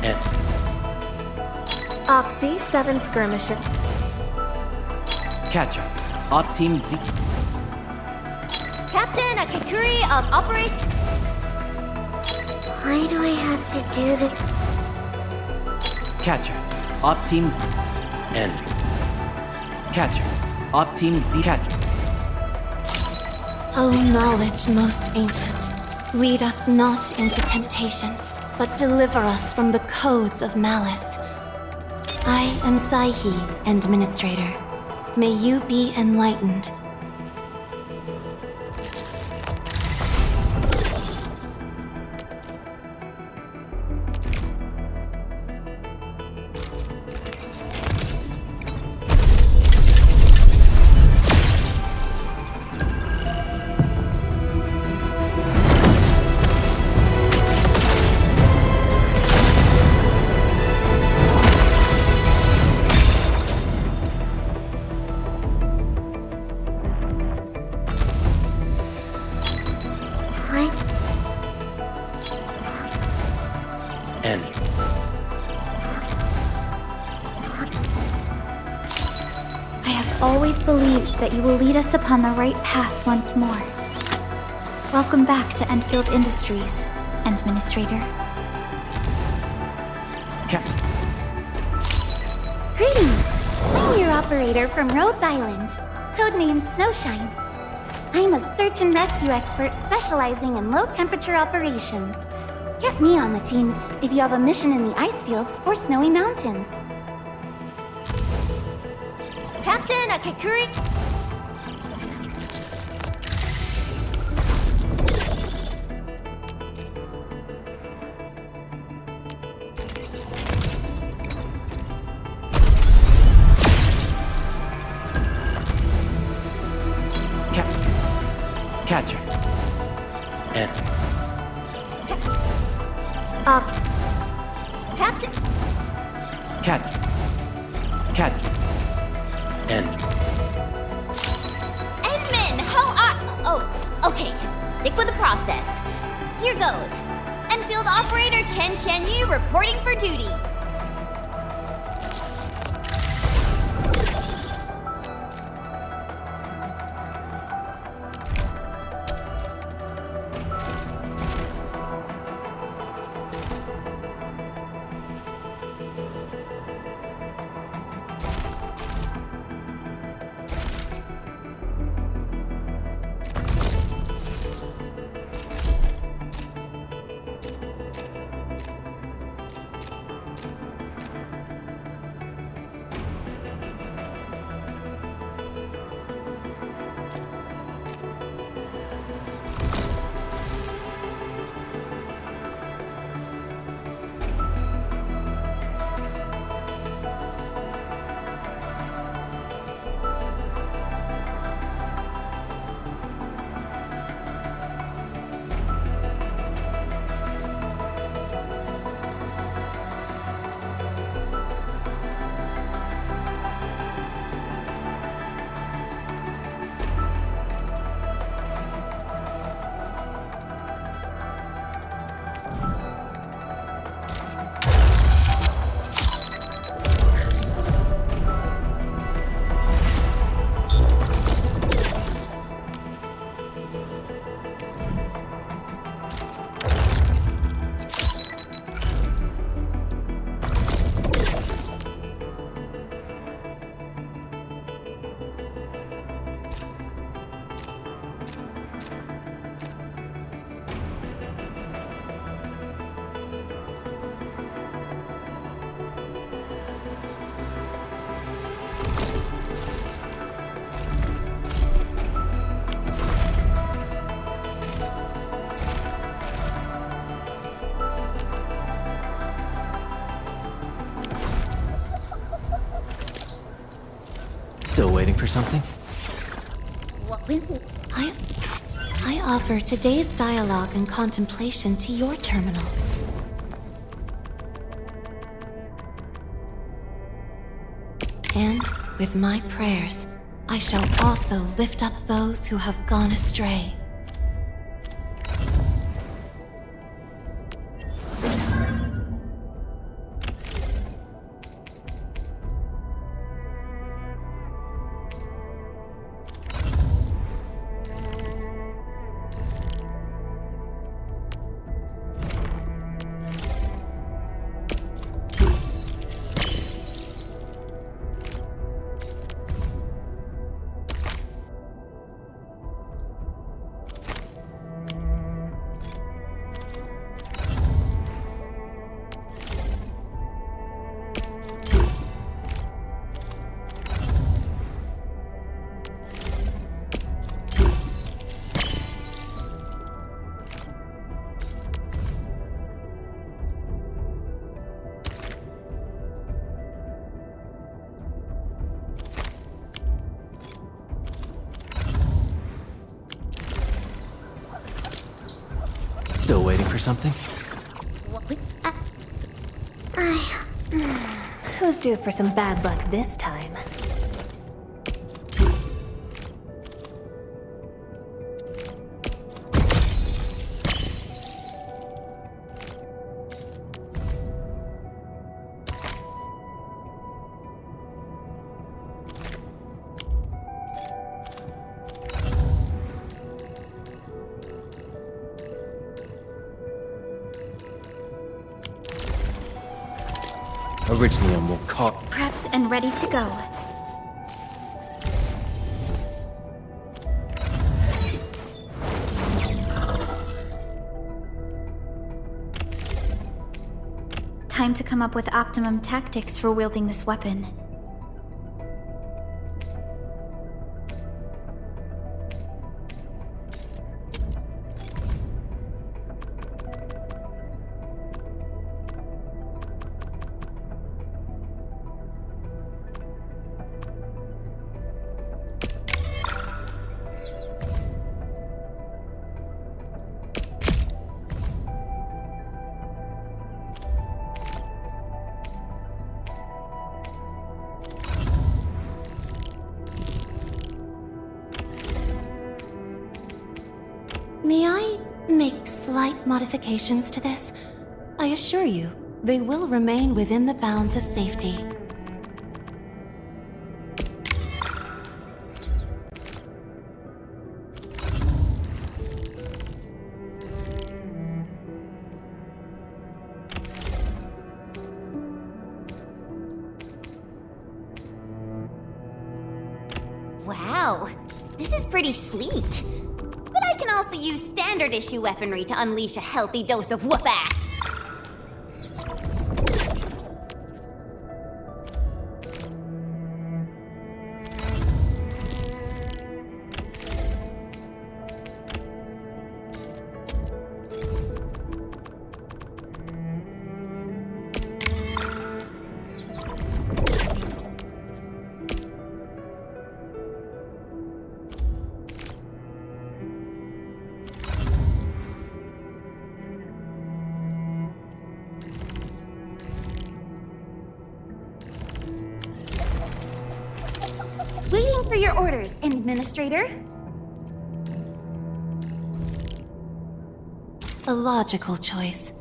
End. Oxy, 7 skirmishers. Catch up. Op Team Z. Captain Akakuri of Operation... Why do I have to do the... Catcher. Op Team End. Catcher. Op Team Z. Catcher. O knowledge most ancient, lead us not into temptation, but deliver us from the codes of malice. I am Saihi, Administrator. May you be enlightened. End. I have always believed that you will lead us upon the right path once more. Welcome back to Endfield Industries, Administrator. Greetings! I'm your operator from Rhodes Island, codenamed Snowshine. I'm a search and rescue expert specializing in low-temperature operations. Get me on the team if you have a mission in the ice fields or snowy mountains. Captain Akakuri... Catcher. End. Captain... Catcher. End. Endman, how are... Oh, okay. Stick with the process. Here goes. Enfield Operator Chen Yu reporting for duty. Still waiting for something? I offer today's dialogue and contemplation to your terminal. And with my prayers, I shall also lift up those who have gone astray. Still waiting for something? Who's due for some bad luck this time? Originally I'm more caught. Prepped and ready to go. Time to come up with optimum tactics for wielding this weapon. May I make slight modifications to this? I assure you, they will remain within the bounds of safety. Wow, this is pretty sleek. But I can also use standard issue weaponry to unleash a healthy dose of whoop-ass. Waiting for your orders, Administrator. A logical choice.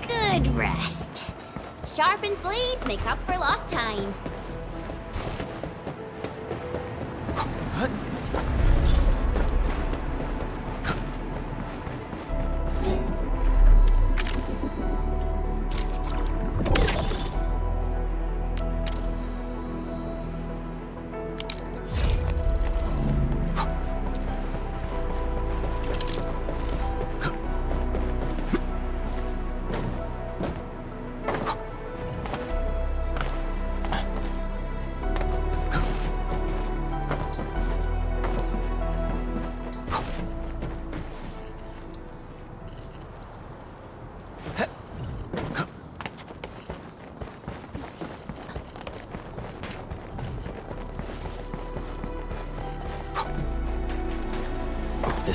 Good rest. Sharpened blades make up for lost time.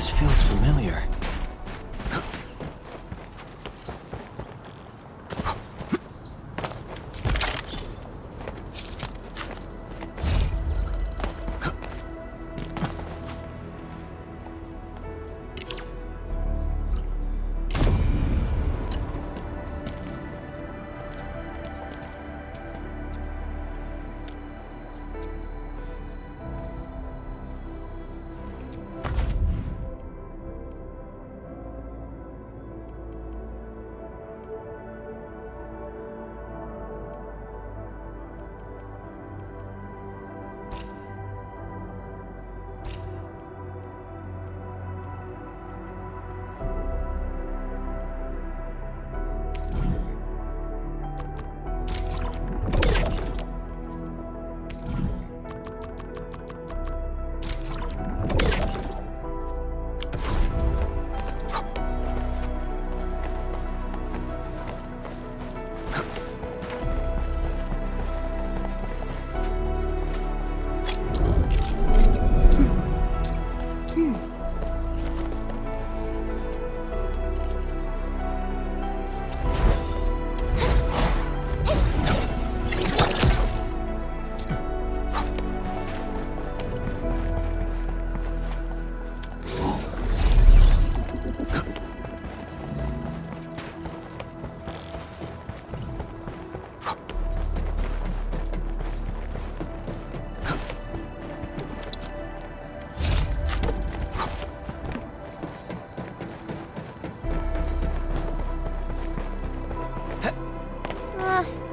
This feels familiar.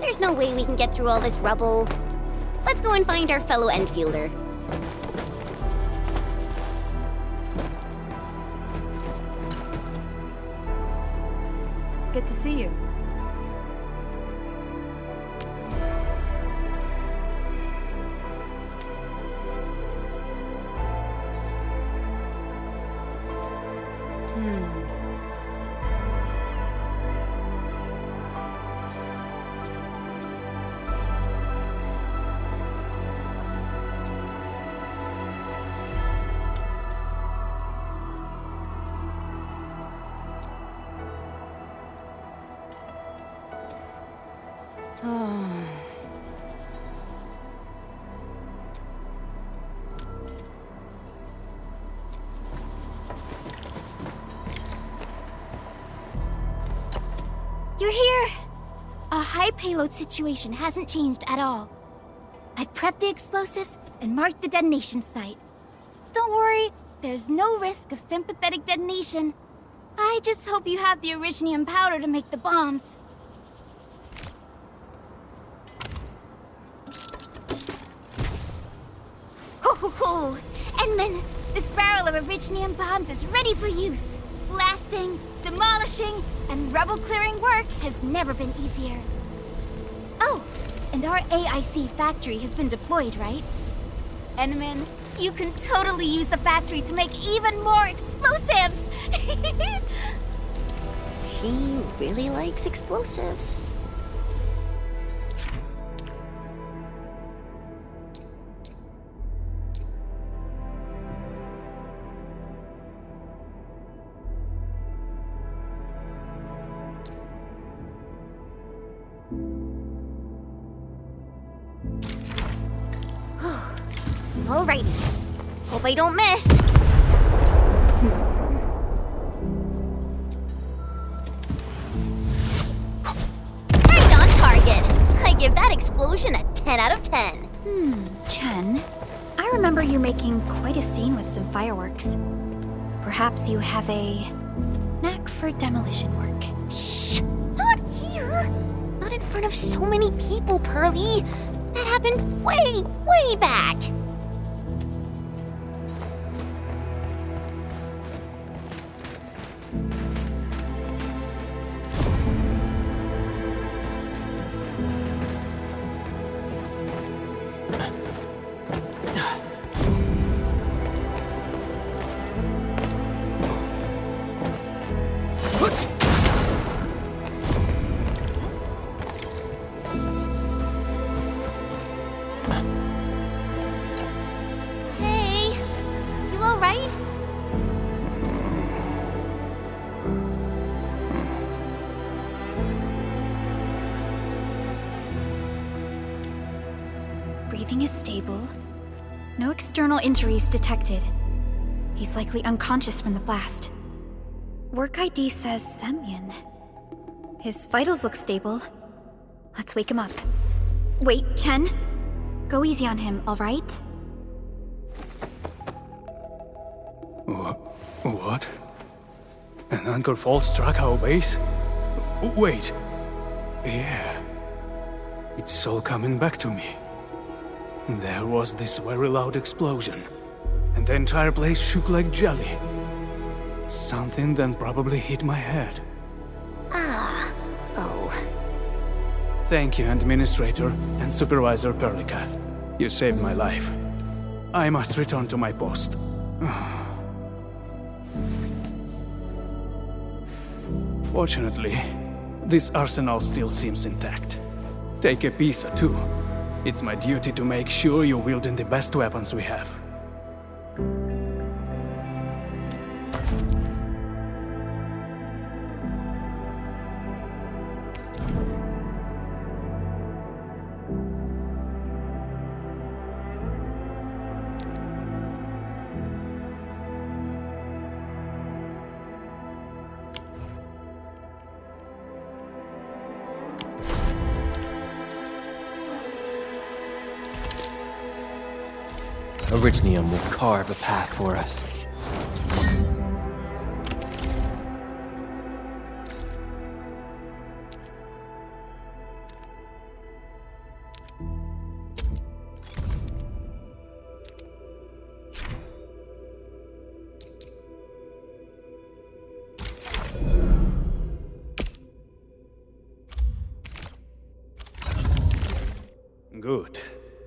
There's no way we can get through all this rubble. Let's go and find our fellow Endfielder. Good to see you. You're here! Our high payload situation hasn't changed at all. I've prepped the explosives and marked the detonation site. Don't worry, there's no risk of sympathetic detonation. I just hope you have the originium powder to make the bombs. Ho ho ho! Endman, this barrel of originium bombs is ready for use. Blasting, demolishing, and rubble-clearing work has never been easier. Oh, and our AIC factory has been deployed, right? Endman, you can totally use the factory to make even more explosives! She really likes explosives. Alrighty. Hope I don't miss. Right on target. I give that explosion a 10 out of 10. Chen, I remember you making quite a scene with some fireworks. Perhaps you have a knack for demolition work. Shh! Not here! Not in front of so many people, Pearly. That happened way, way back. Breathing is stable. No external injuries detected. He's likely unconscious from the blast. Work ID says Semyon. His vitals look stable. Let's wake him up. Wait, Chen. Go easy on him, alright? What? An anchor fault struck our base? Wait. Yeah. It's all coming back to me. There was this very loud explosion, and the entire place shook like jelly. Something then probably hit my head. Oh. Thank you, Administrator and Supervisor Perlica. You saved my life. I must return to my post. Fortunately, this arsenal still seems intact. Take a piece or two. It's my duty to make sure you're wielding the best weapons we have. Orignium will carve a path for us. Good.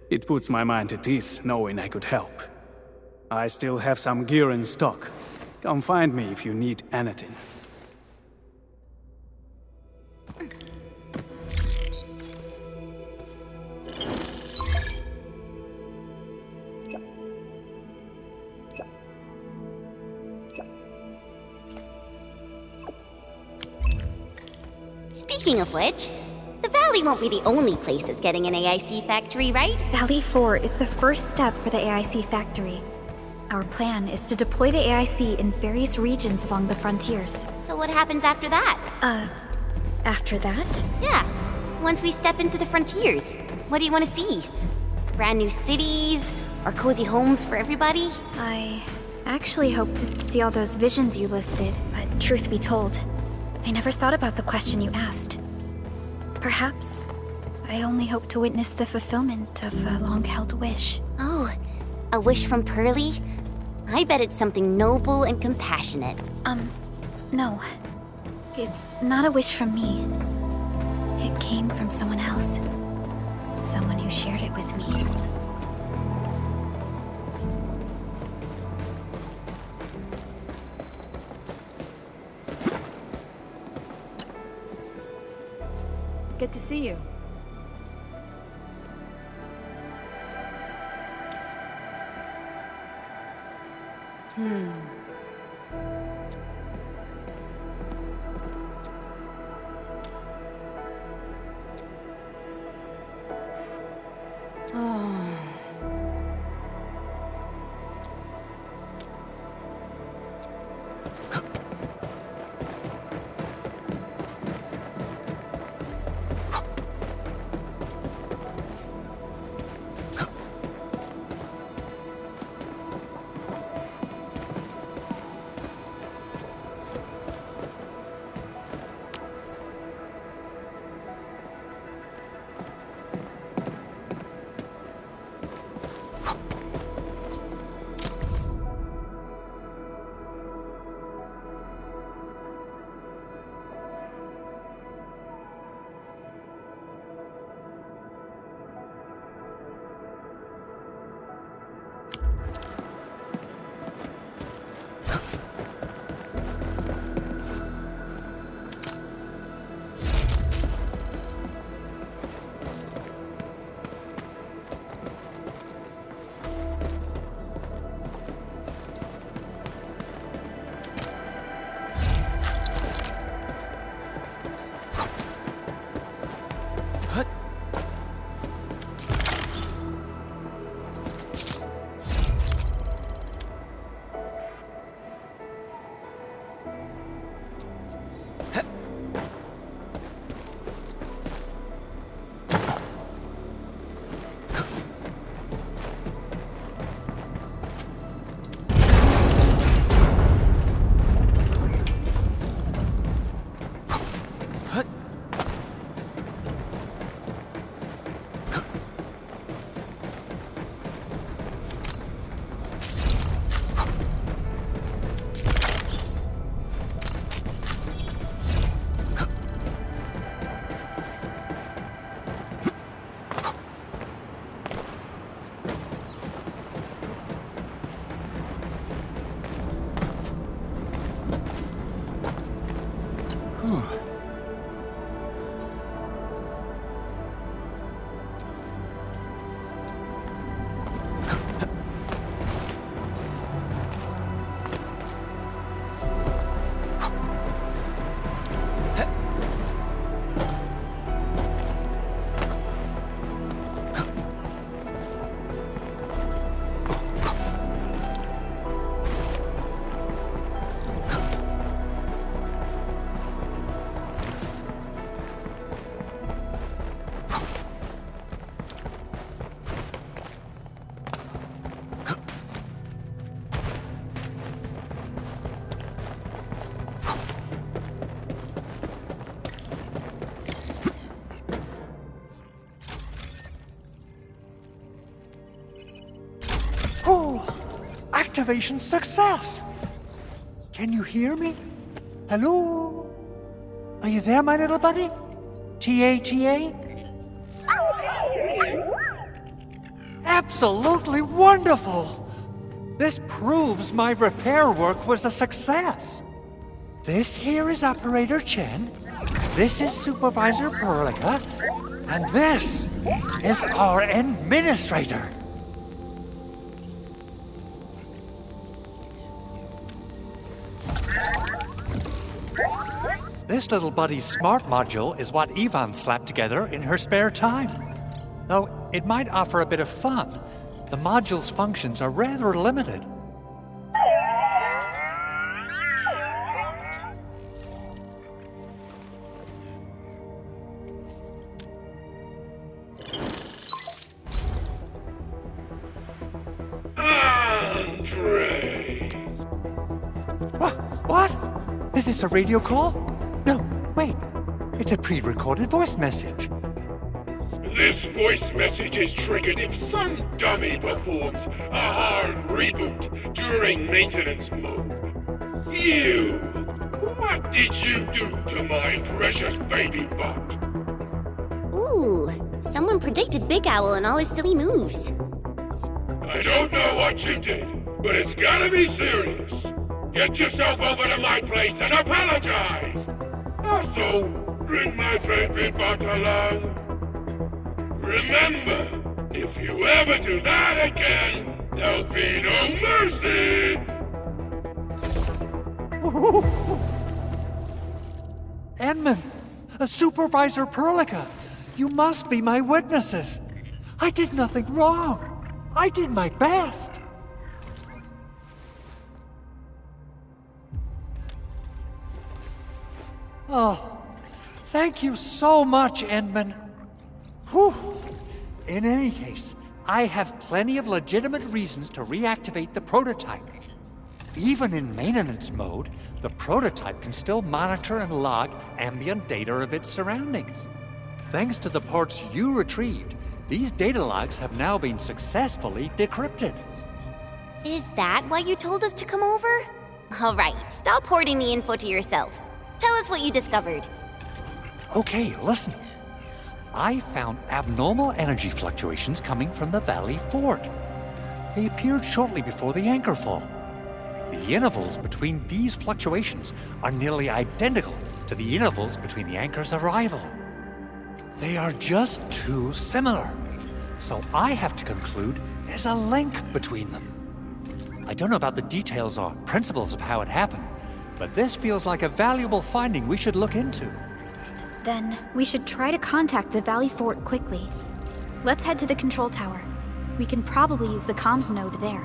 It puts my mind at ease knowing I could help. I still have some gear in stock. Come find me if you need anything. Speaking of which, the Valley won't be the only place that's getting an AIC factory, right? Valley 4 is the first step for the AIC factory. Our plan is to deploy the AIC in various regions along the frontiers. So what happens after that? After that? Yeah, once we step into the frontiers, what do you want to see? Brand new cities? Or cozy homes for everybody? I actually hoped to see all those visions you listed, but truth be told, I never thought about the question you asked. Perhaps I only hope to witness the fulfillment of a long-held wish. Oh, a wish from Pearly? I bet it's something noble and compassionate. No. It's not a wish from me. It came from someone else. Someone who shared it with me. Good to see you. Activation success! Can you hear me? Hello? Are you there, my little buddy? T-A-T-A? Absolutely wonderful! This proves my repair work was a success. This here is Operator Chen, this is Supervisor Perlica, and this is our Administrator. This little buddy's smart module is what Ivan slapped together in her spare time. Though it might offer a bit of fun, the module's functions are rather limited. What? Is this a radio call? No, wait. It's a pre-recorded voice message. This voice message is triggered if some dummy performs a hard reboot during maintenance mode. You! What did you do to my precious baby bot? Ooh, someone predicted Big Owl and all his silly moves. I don't know what you did, but it's gotta be serious. Get yourself over to my place and apologize! Also, bring my baby bot along. Remember, if you ever do that again, there'll be no mercy! Edmund, Supervisor Perlica, you must be my witnesses. I did nothing wrong. I did my best. Oh, thank you so much, Edmund. Whew. In any case, I have plenty of legitimate reasons to reactivate the prototype. Even in maintenance mode, the prototype can still monitor and log ambient data of its surroundings. Thanks to the parts you retrieved, these data logs have now been successfully decrypted. Is that why you told us to come over? All right, stop hoarding the info to yourself. Tell us what you discovered. Okay, listen. I found abnormal energy fluctuations coming from the Valley Fort. They appeared shortly before the anchor fall. The intervals between these fluctuations are nearly identical to the intervals between the anchor's arrival. They are just too similar. So I have to conclude there's a link between them. I don't know about the details or principles of how it happened, but this feels like a valuable finding we should look into. Then we should try to contact the Valley Fort quickly. Let's head to the control tower. We can probably use the comms node there.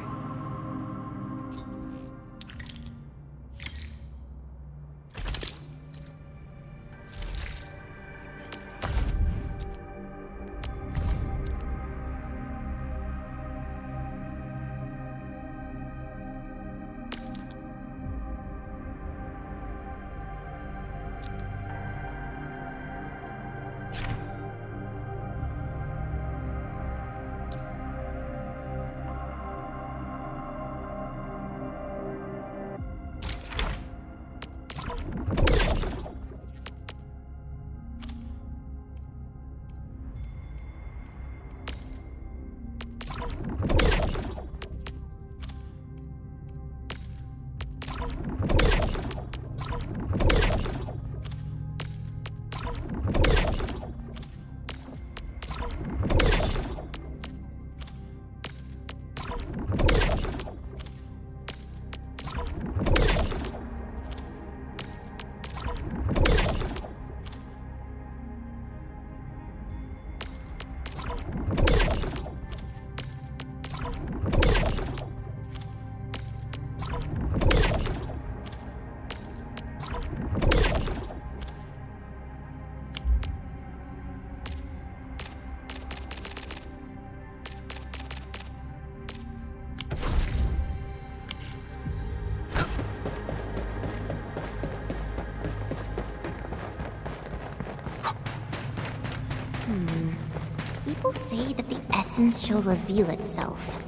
People say that the essence shall reveal itself.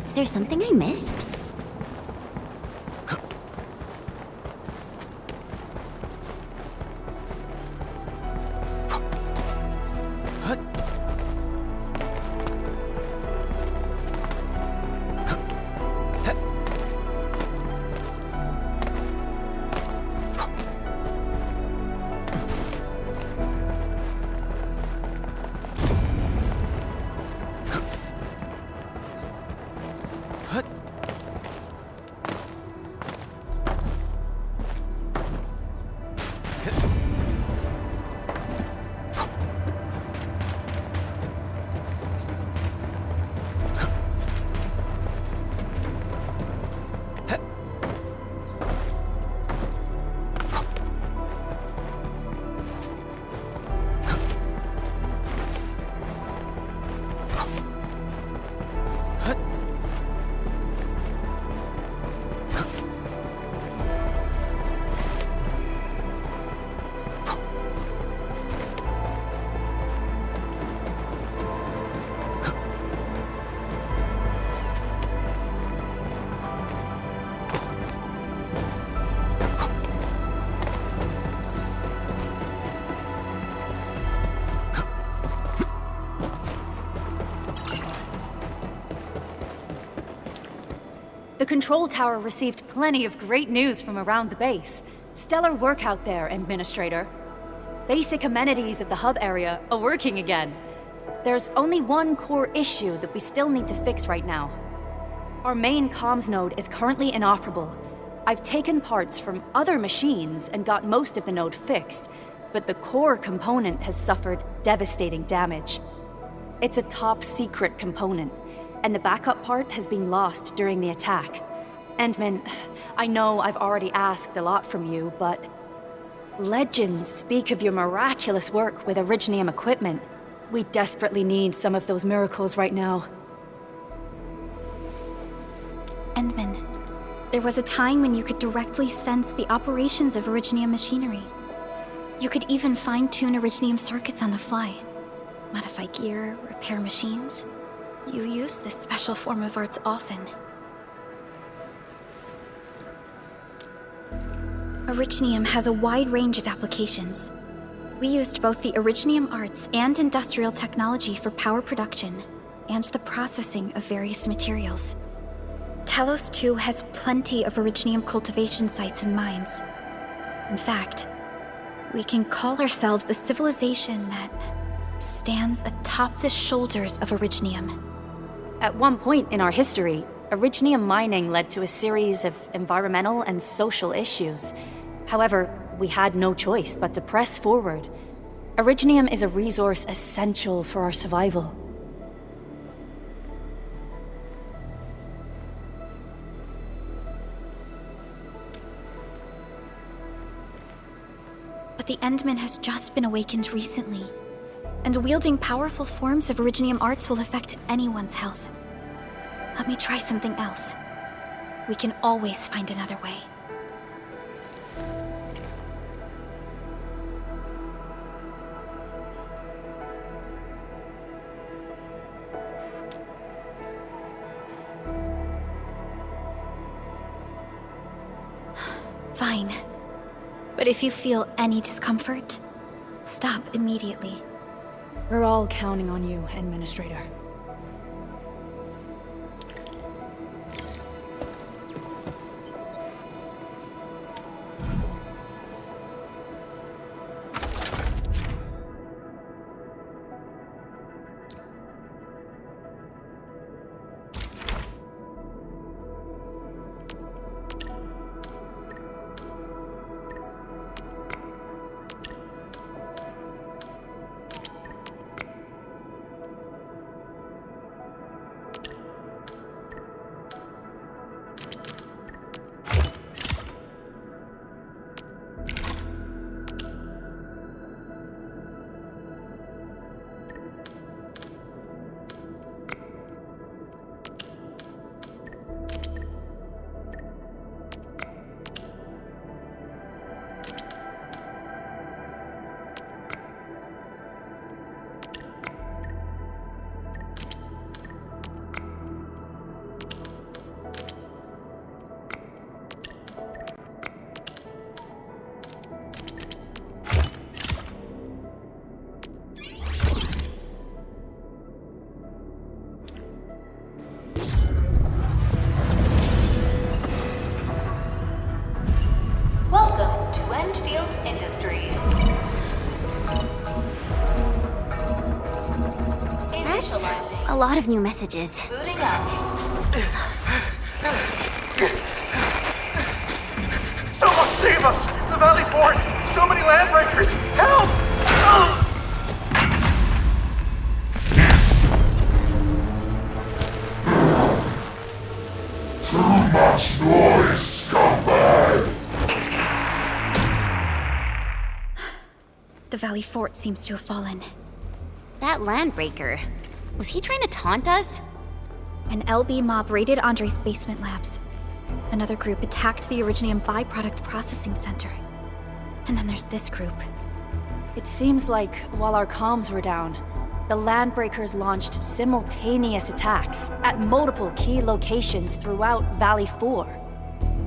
Is there something I missed? The control tower received plenty of great news from around the base. Stellar work out there, Administrator. Basic amenities of the hub area are working again. There's only one core issue that we still need to fix right now. Our main comms node is currently inoperable. I've taken parts from other machines and got most of the node fixed, but the core component has suffered devastating damage. It's a top-secret component, and the backup part has been lost during the attack. Endman, I know I've already asked a lot from you, but legends speak of your miraculous work with Originium equipment. We desperately need some of those miracles right now. Endman, there was a time when you could directly sense the operations of Originium machinery. You could even fine-tune Originium circuits on the fly, modify gear, repair machines. You use this special form of arts often. Originium has a wide range of applications. We used both the Originium arts and industrial technology for power production and the processing of various materials. Telos 2 has plenty of Originium cultivation sites and mines. In fact, we can call ourselves a civilization that stands atop the shoulders of Originium. At one point in our history, Originium mining led to a series of environmental and social issues. However, we had no choice but to press forward. Originium is a resource essential for our survival. But the Endman has just been awakened recently, and wielding powerful forms of Originium arts will affect anyone's health. Let me try something else. We can always find another way. Fine. But if you feel any discomfort, stop immediately. We're all counting on you, Administrator. That's a lot of new messages. Someone save us! The Valley Fort! So many landbreakers! Help! Too much noise, scumbag! The Valley Fort seems to have fallen. That landbreaker. Was he trying to taunt us? An LB mob raided Andre's basement labs. Another group attacked the Originium byproduct processing center. And then there's this group. It seems like while our comms were down, the Landbreakers launched simultaneous attacks at multiple key locations throughout Valley 4.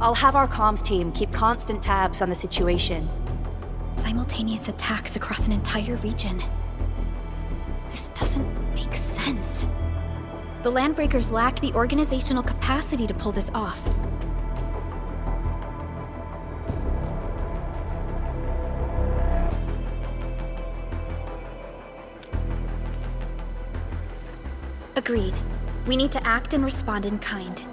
I'll have our comms team keep constant tabs on the situation. Simultaneous attacks across an entire region. This doesn't make sense. The Landbreakers lack the organizational capacity to pull this off. Agreed. We need to act and respond in kind.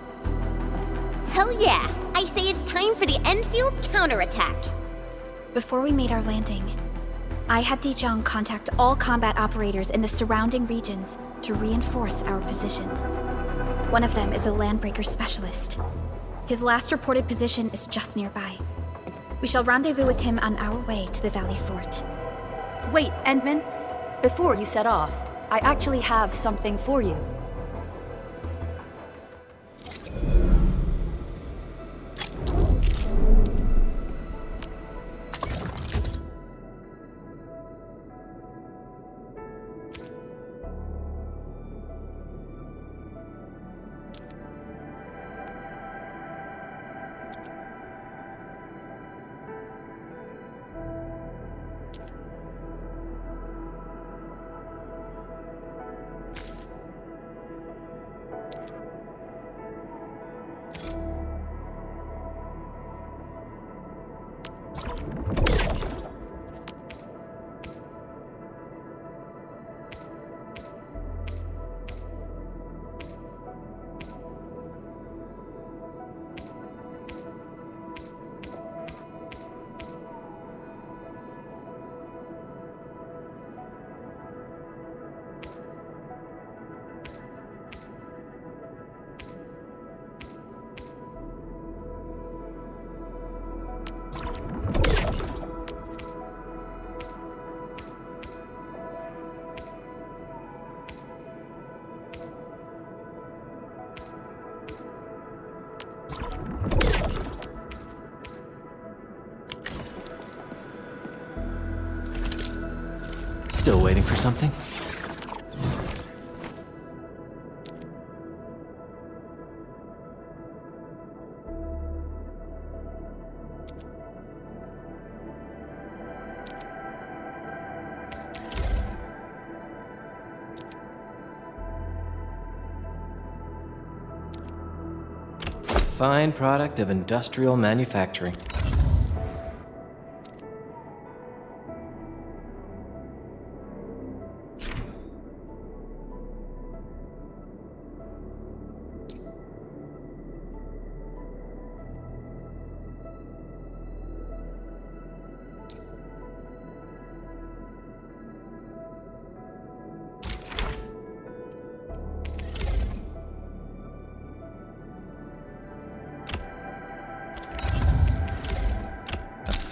Hell yeah! I say it's time for the Endfield counterattack. Before we made our landing, I had Dijong contact all combat operators in the surrounding regions to reinforce our position. One of them is a Landbreaker specialist. His last reported position is just nearby. We shall rendezvous with him on our way to the Valley Fort. Wait, Endman, before you set off, I actually have something for you. Still waiting for something? Fine product of industrial manufacturing.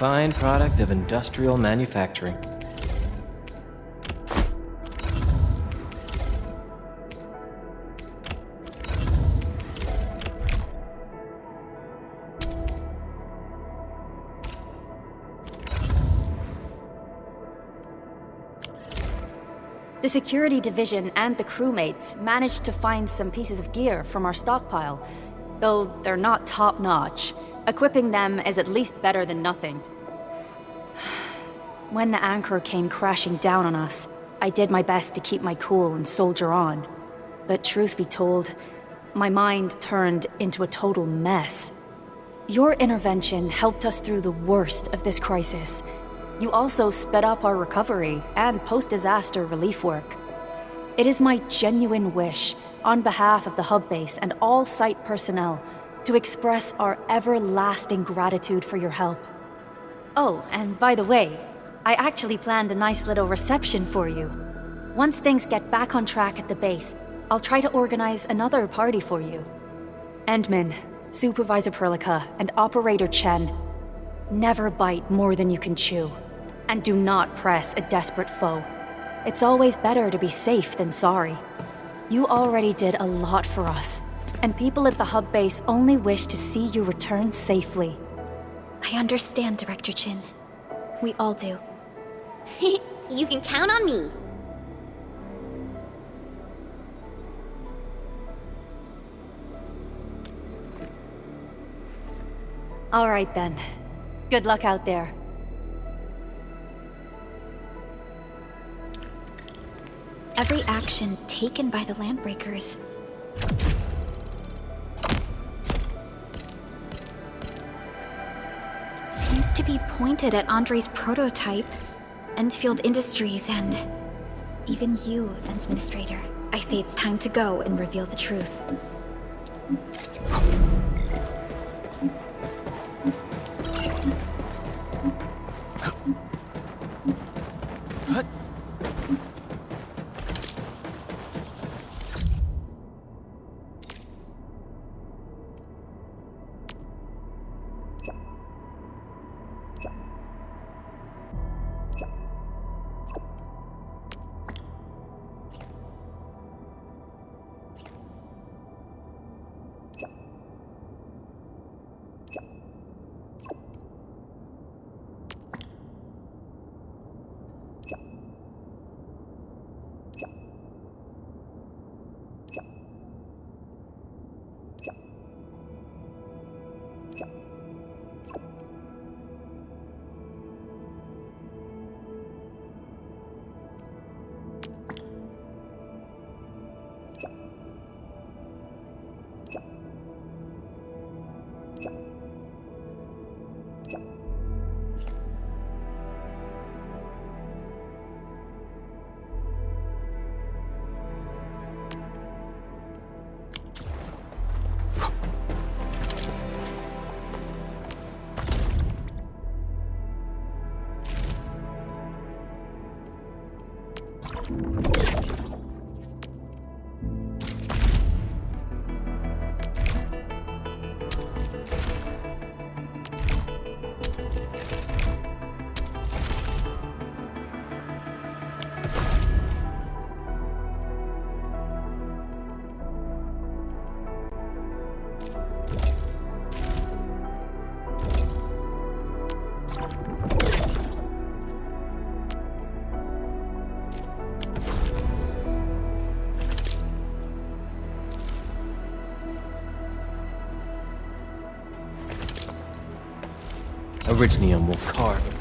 Fine product of industrial manufacturing. The security division and the crewmates managed to find some pieces of gear from our stockpile, though they're not top-notch. Equipping them is at least better than nothing. When the anchor came crashing down on us, I did my best to keep my cool and soldier on. But truth be told, my mind turned into a total mess. Your intervention helped us through the worst of this crisis. You also sped up our recovery and post-disaster relief work. It is my genuine wish, on behalf of the hub base and all site personnel, to express our everlasting gratitude for your help. Oh, and by the way, I actually planned a nice little reception for you. Once things get back on track at the base, I'll try to organize another party for you. Endman, Supervisor Perlica, and Operator Chen, never bite more than you can chew. And do not press a desperate foe. It's always better to be safe than sorry. You already did a lot for us, and people at the hub base only wish to see you return safely. I understand, Director Chin. We all do. You can count on me. All right then. Good luck out there. Every action taken by the Landbreakers seems to be pointed at Andre's prototype, Endfield Industries, and even you, Administrator. I say it's time to go and reveal the truth. Originium will carve